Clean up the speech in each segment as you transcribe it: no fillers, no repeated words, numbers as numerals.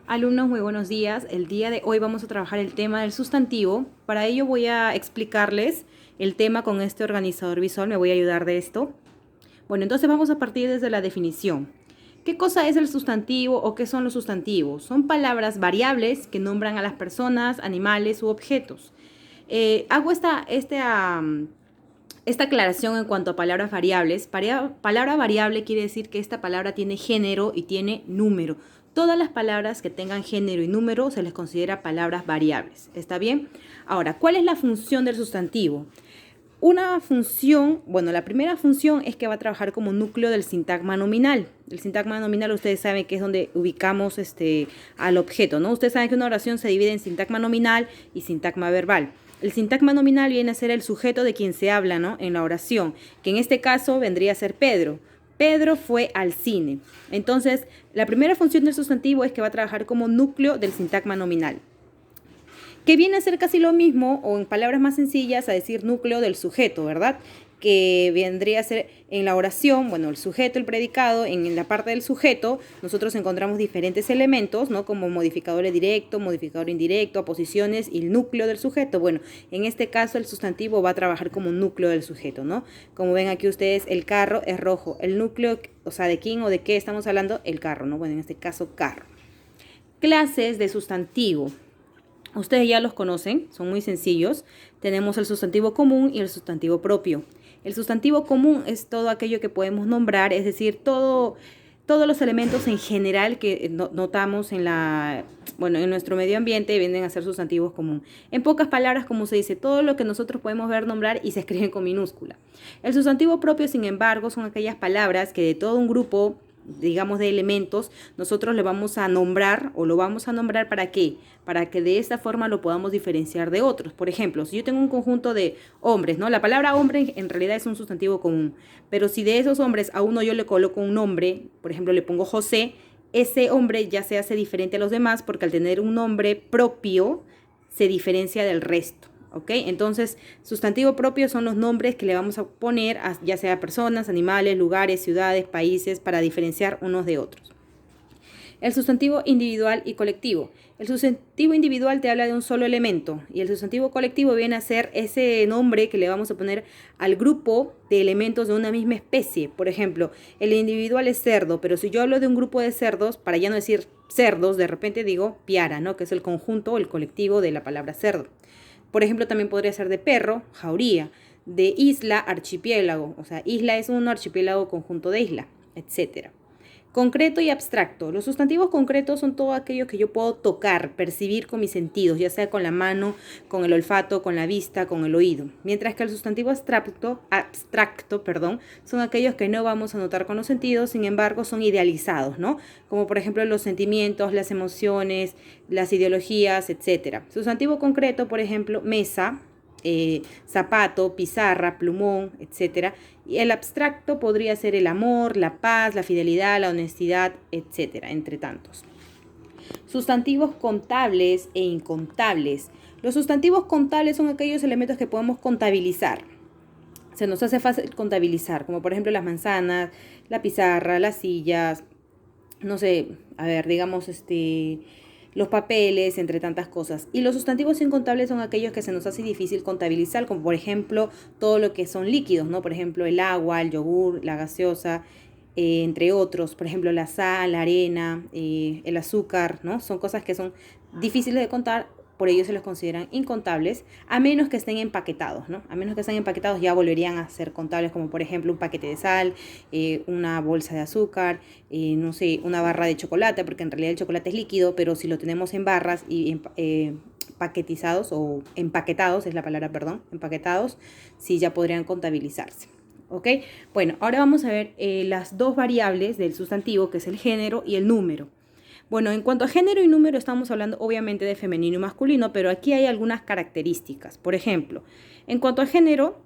Alumnos, muy buenos días. El día de hoy vamos a trabajar el tema del sustantivo. Para ello voy a explicarles el tema con este organizador visual. Me voy a ayudar de esto. Bueno, entonces vamos a partir desde la definición. ¿Qué cosa es el sustantivo o qué son los sustantivos? Son palabras variables que nombran a las personas, animales u objetos. Hago esta aclaración en cuanto a palabras variables. Palabra variable quiere decir que esta palabra tiene género y tiene número. Todas las palabras que tengan género y número se les considera palabras variables. ¿Está bien? Ahora, ¿cuál es la función del sustantivo? Una función, bueno, la primera función es que va a trabajar como núcleo del sintagma nominal. El sintagma nominal ustedes saben que es donde ubicamos al objeto, ¿no? Ustedes saben que una oración se divide en sintagma nominal y sintagma verbal. El sintagma nominal viene a ser el sujeto de quien se habla, ¿no? En la oración, que en este caso vendría a ser Pedro. Pedro fue al cine. Entonces, la primera función del sustantivo es que va a trabajar como núcleo del sintagma nominal, que viene a ser casi lo mismo, o en palabras más sencillas, a decir núcleo del sujeto, ¿verdad? Que vendría a ser en la oración, bueno, el sujeto, el predicado, en la parte del sujeto, nosotros encontramos diferentes elementos, ¿no? Como modificador directo, modificador indirecto, aposiciones y el núcleo del sujeto. Bueno, en este caso el sustantivo va a trabajar como núcleo del sujeto, ¿no? Como ven aquí ustedes, el carro es rojo. El núcleo, o sea, ¿de quién o de qué estamos hablando? El carro, ¿no? Bueno, en este caso, carro. Clases de sustantivo. Ustedes ya los conocen, son muy sencillos. Tenemos el sustantivo común y el sustantivo propio. El sustantivo común es todo aquello que podemos nombrar, es decir, todos los elementos en general que notamos en nuestro medio ambiente vienen a ser sustantivos común. En pocas palabras, como se dice, todo lo que nosotros podemos ver, nombrar y se escriben con minúscula. El sustantivo propio, sin embargo, son aquellas palabras que de todo un grupo, digamos, de elementos, nosotros le vamos a nombrar o lo vamos a nombrar ¿para qué? Para que de esta forma lo podamos diferenciar de otros. Por ejemplo, si yo tengo un conjunto de hombres, ¿no? La palabra hombre en realidad es un sustantivo común, pero si de esos hombres a uno yo le coloco un nombre, por ejemplo, le pongo José, ese hombre ya se hace diferente a los demás porque al tener un nombre propio se diferencia del resto. ¿Ok? Entonces, sustantivo propio son los nombres que le vamos a poner ya sea a personas, animales, lugares, ciudades, países, para diferenciar unos de otros. El sustantivo individual y colectivo. El sustantivo individual te habla de un solo elemento y el sustantivo colectivo viene a ser ese nombre que le vamos a poner al grupo de elementos de una misma especie. Por ejemplo, el individual es cerdo, pero si yo hablo de un grupo de cerdos, para ya no decir cerdos, de repente digo piara, ¿no? Que es el conjunto o el colectivo de la palabra cerdo. Por ejemplo, también podría ser de perro, jauría, de isla, archipiélago. O sea, isla es un archipiélago, conjunto de isla, etcétera. Concreto y abstracto. Los sustantivos concretos son todo aquello que yo puedo tocar, percibir con mis sentidos, ya sea con la mano, con el olfato, con la vista, con el oído. Mientras que el sustantivo abstracto, son aquellos que no vamos a notar con los sentidos, sin embargo son idealizados, ¿no? Como por ejemplo los sentimientos, las emociones, las ideologías, etc. Sustantivo concreto, por ejemplo, mesa, zapato, pizarra, plumón, etcétera. Y el abstracto podría ser el amor, la paz, la fidelidad, la honestidad, etcétera, entre tantos. Sustantivos contables e incontables. Los sustantivos contables son aquellos elementos que podemos contabilizar. Se nos hace fácil contabilizar, como por ejemplo las manzanas, la pizarra, las sillas, no sé, a ver, digamos, los papeles, entre tantas cosas. Y los sustantivos incontables son aquellos que se nos hace difícil contabilizar, como por ejemplo todo lo que son líquidos, ¿no? Por ejemplo, el agua, el yogur, la gaseosa, entre otros. Por ejemplo, la sal, la arena, el azúcar, ¿no? Son cosas que son difíciles de contar, por ello se los consideran incontables, a menos que estén empaquetados, ¿no? A menos que estén empaquetados ya volverían a ser contables, como por ejemplo un paquete de sal, una bolsa de azúcar, no sé, una barra de chocolate, porque en realidad el chocolate es líquido, pero si lo tenemos en barras y paquetizados o empaquetados, es la palabra, perdón, empaquetados, sí ya podrían contabilizarse. ¿Ok? Bueno, ahora vamos a ver las dos variables del sustantivo, que es el género y el número. Bueno, en cuanto a género y número estamos hablando obviamente de femenino y masculino, pero aquí hay algunas características. Por ejemplo, en cuanto a género,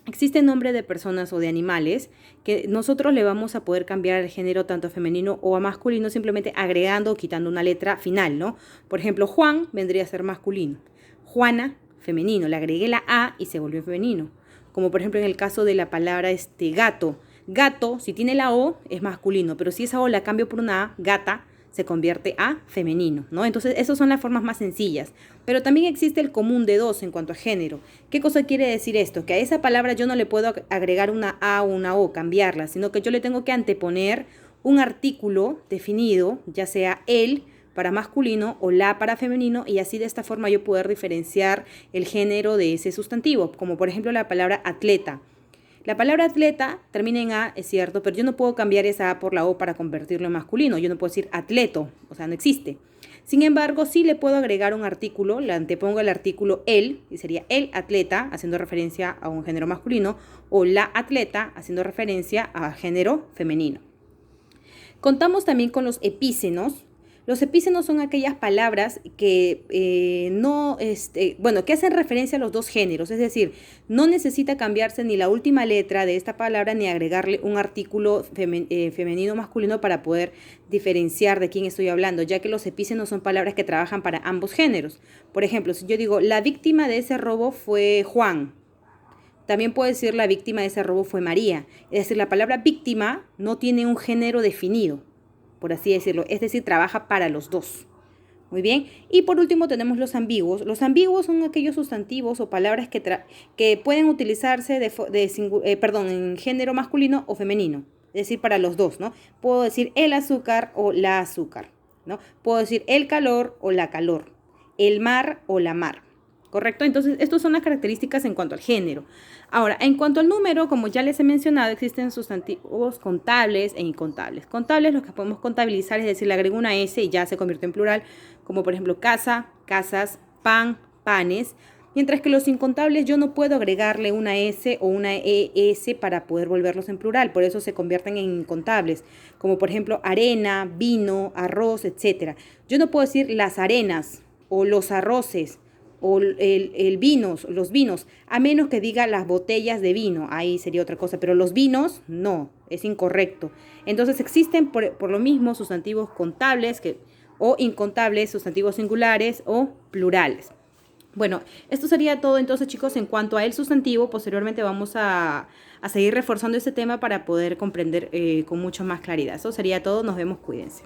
existe nombre de personas o de animales que nosotros le vamos a poder cambiar el género tanto a femenino o a masculino simplemente agregando o quitando una letra final, ¿no? Por ejemplo, Juan vendría a ser masculino, Juana femenino, le agregué la A y se volvió femenino. Como por ejemplo en el caso de la palabra gato. Gato, si tiene la O, es masculino, pero si esa O la cambio por una A, gata, se convierte a femenino, ¿no? Entonces, esas son las formas más sencillas. Pero también existe el común de dos en cuanto a género. ¿Qué cosa quiere decir esto? Que a esa palabra yo no le puedo agregar una A o una O, cambiarla, sino que yo le tengo que anteponer un artículo definido, ya sea él para masculino o la para femenino, y así de esta forma yo poder diferenciar el género de ese sustantivo, como por ejemplo la palabra atleta. La palabra atleta termina en A, es cierto, pero yo no puedo cambiar esa A por la O para convertirlo en masculino. Yo no puedo decir atleto, o sea, no existe. Sin embargo, sí le puedo agregar un artículo, le antepongo el artículo el, y sería el atleta, haciendo referencia a un género masculino, o la atleta, haciendo referencia a género femenino. Contamos también con los epícenos. Los epícenos son aquellas palabras que que hacen referencia a los dos géneros, es decir, no necesita cambiarse ni la última letra de esta palabra ni agregarle un artículo femenino o masculino para poder diferenciar de quién estoy hablando, ya que los epícenos son palabras que trabajan para ambos géneros. Por ejemplo, si yo digo, la víctima de ese robo fue Juan, también puedo decir la víctima de ese robo fue María. Es decir, la palabra víctima no tiene un género definido, por así decirlo, es decir, trabaja para los dos. Muy bien, y por último tenemos los ambiguos. Los ambiguos son aquellos sustantivos o palabras que pueden utilizarse en género masculino o femenino, es decir, para los dos, ¿no? Puedo decir el azúcar o la azúcar, ¿no? Puedo decir el calor o la calor, el mar o la mar. ¿Correcto? Entonces, estas son las características en cuanto al género. Ahora, en cuanto al número, como ya les he mencionado, existen sustantivos contables e incontables. Contables, los que podemos contabilizar, es decir, le agrego una S y ya se convierte en plural, como por ejemplo casa, casas, pan, panes. Mientras que los incontables yo no puedo agregarle una S o una ES para poder volverlos en plural, por eso se convierten en incontables, como por ejemplo arena, vino, arroz, etc. Yo no puedo decir las arenas o los arroces o los vinos, a menos que diga las botellas de vino, ahí sería otra cosa, pero los vinos no, es incorrecto. Entonces existen por lo mismo sustantivos contables o incontables, sustantivos singulares o plurales. Bueno, esto sería todo entonces, chicos, en cuanto a el sustantivo. Posteriormente vamos a seguir reforzando este tema para poder comprender con mucho más claridad. Eso sería todo, nos vemos, cuídense.